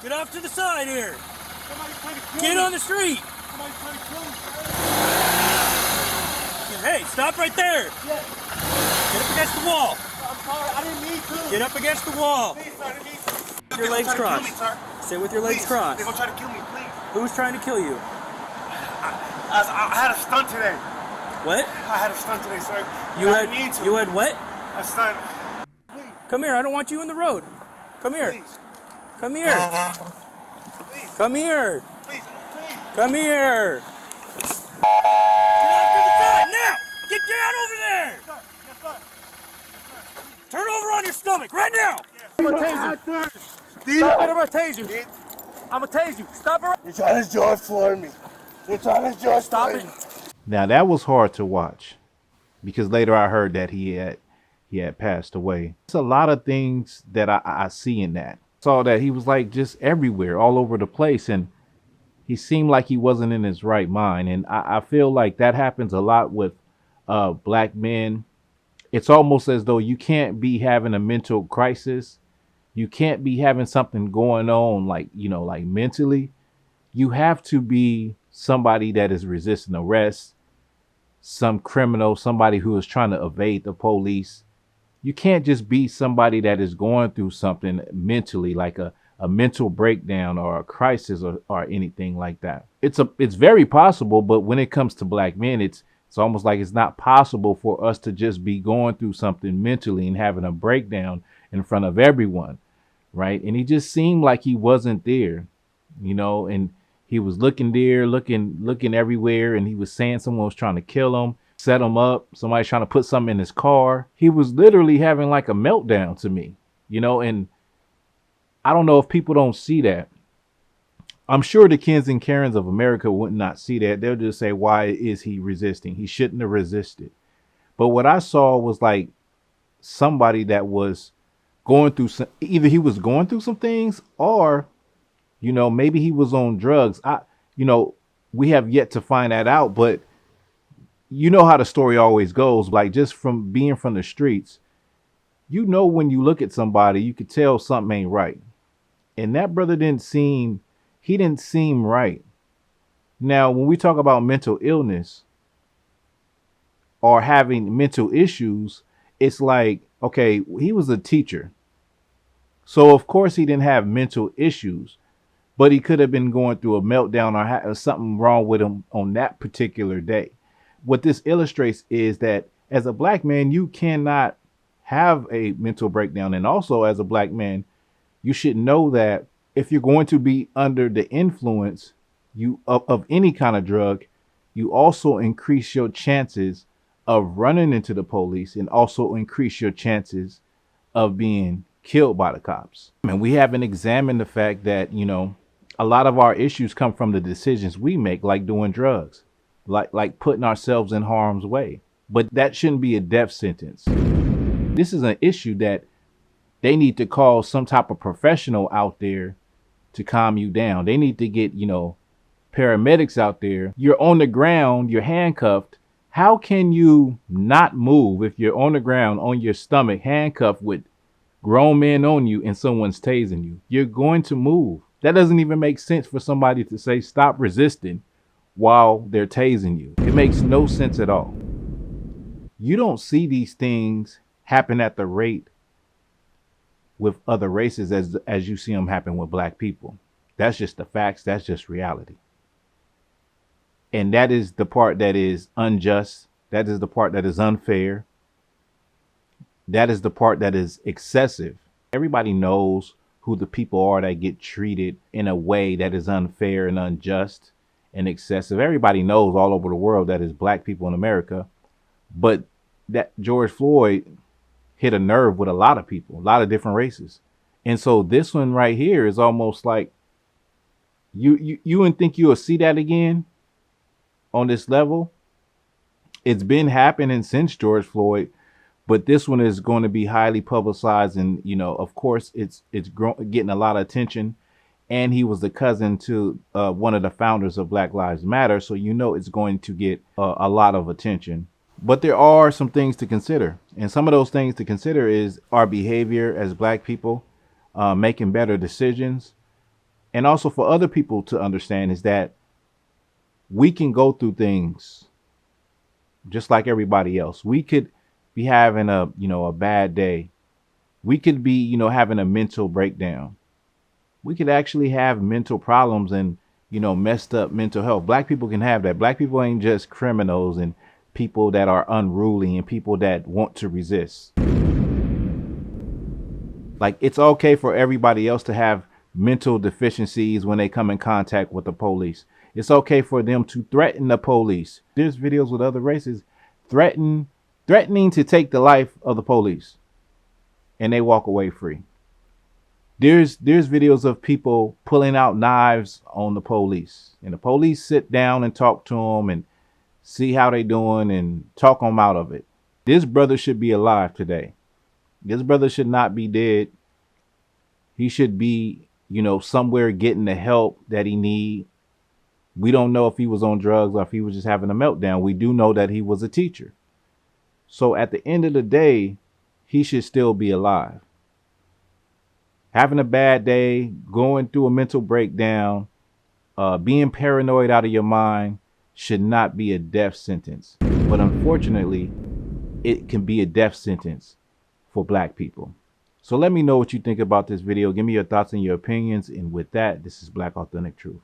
Get off to the side here. Somebody's trying to kill Get me. on the street. Somebody's trying to kill me. Hey, stop right there. Yes. Get up against the wall. I'm sorry, I didn't mean to. Get up against the wall. Please, sir, I didn't mean to. Your legs crossed. Kill me, sir. Sit with your legs Please. crossed. They're gonna try to kill me, please. Who's trying to kill you? I had a stunt today. What? I had a stunt today, sir. You I had didn't mean to. you had what? A stunt. Please. Come here. I don't want you in the road. Come here. Please. Come here. Please. Come here. Please. Please. Come here. Get off to the side now. Get down over there. Yes, sir. Turn over on your stomach right now. I'm gonna tase you. Stop it, I'm gonna tase you. I'm gonna tase you. Stop it. You're trying to George for me. You're trying to George Stop for it. me. Now that was hard to watch because later I heard that he had passed away. It's a lot of things that I see in that. Saw that he was like just everywhere, all over the place, and he seemed like he wasn't in his right mind. And I feel like that happens a lot with black men. It's almost as though you can't be having a mental crisis. You can't be having something going on like mentally. You have to be somebody that is resisting arrest, some criminal, somebody who is trying to evade the police. You can't just be somebody that is going through something mentally, like a mental breakdown or a crisis or anything like that. It's very possible, but when it comes to black men, it's almost like it's not possible for us to just be going through something mentally and having a breakdown in front of everyone, right? And he just seemed like he wasn't there, and he was looking there, looking everywhere, and he was saying someone was trying to kill him, set him up, somebody's trying to put something in his car. He was literally having like a meltdown to me, and I don't know if people don't see that. I'm sure the Kens and Karens of America would not see that. They'll just say, why is he resisting? He shouldn't have resisted. But what I saw was like somebody that was going through either he was going through some things or, maybe he was on drugs. We have yet to find that out, but you know how the story always goes, like just from being from the streets, when you look at somebody, you could tell something ain't right. And that brother didn't seem right. Now, when we talk about mental illness or having mental issues, it's like, okay, he was a teacher. So of course he didn't have mental issues, but he could have been going through a meltdown or something wrong with him on that particular day. What this illustrates is that as a black man, you cannot have a mental breakdown. And also as a black man, you should know that if you're going to be under the influence of any kind of drug, you also increase your chances of running into the police and also increase your chances of being killed by the cops. And we haven't examined the fact that, a lot of our issues come from the decisions we make, like doing drugs, like putting ourselves in harm's way. But that shouldn't be a death sentence. This is an issue that they need to call some type of professional out there to calm you down. They need to get, paramedics out there. You're on the ground, you're handcuffed. How can you not move if you're on the ground, on your stomach, handcuffed with grown men on you and someone's tasing you? You're going to move. That doesn't even make sense for somebody to say, stop resisting while they're tasing you. It makes no sense at all. You don't see these things happen at the rate with other races as you see them happen with black people. That's just the facts. That's just reality. And that is the part that is unjust. That is the part that is unfair. That is the part that is excessive. Everybody knows who the people are that get treated in a way that is unfair and unjust and excessive. Everybody knows all over the world that is black people in America. But that George Floyd hit a nerve with a lot of people, a lot of different races. And so this one right here is almost like you wouldn't think you'll see that again on this level. It's been happening since George Floyd, but this one is going to be highly publicized. And, of course, it's getting a lot of attention. And he was the cousin to one of the founders of Black Lives Matter. So, it's going to get a lot of attention. But there are some things to consider. And some of those things to consider is our behavior as black people, making better decisions, and also for other people to understand, is that we can go through things just like everybody else. We could be having a bad day. We could be, having a mental breakdown. We could actually have mental problems and, messed up mental health. Black people can have that. Black people ain't just criminals and people that are unruly and people that want to resist. Like, it's okay for everybody else to have mental deficiencies when they come in contact with the police. It's okay for them to threaten the police. There's videos with other races threatening to take the life of the police, and they walk away free. There's videos of people pulling out knives on the police, and the police sit down and talk to them and see how they doing and talk them out of it. This brother should be alive today. This brother should not be dead. He should be, somewhere getting the help that he need. We don't know if he was on drugs or if he was just having a meltdown. We do know that he was a teacher. So at the end of the day, he should still be alive. Having a bad day, going through a mental breakdown, being paranoid out of your mind should not be a death sentence. But unfortunately, it can be a death sentence for Black people. So let me know what you think about this video. Give me your thoughts and your opinions. And with that, this is Black Authentic Truth.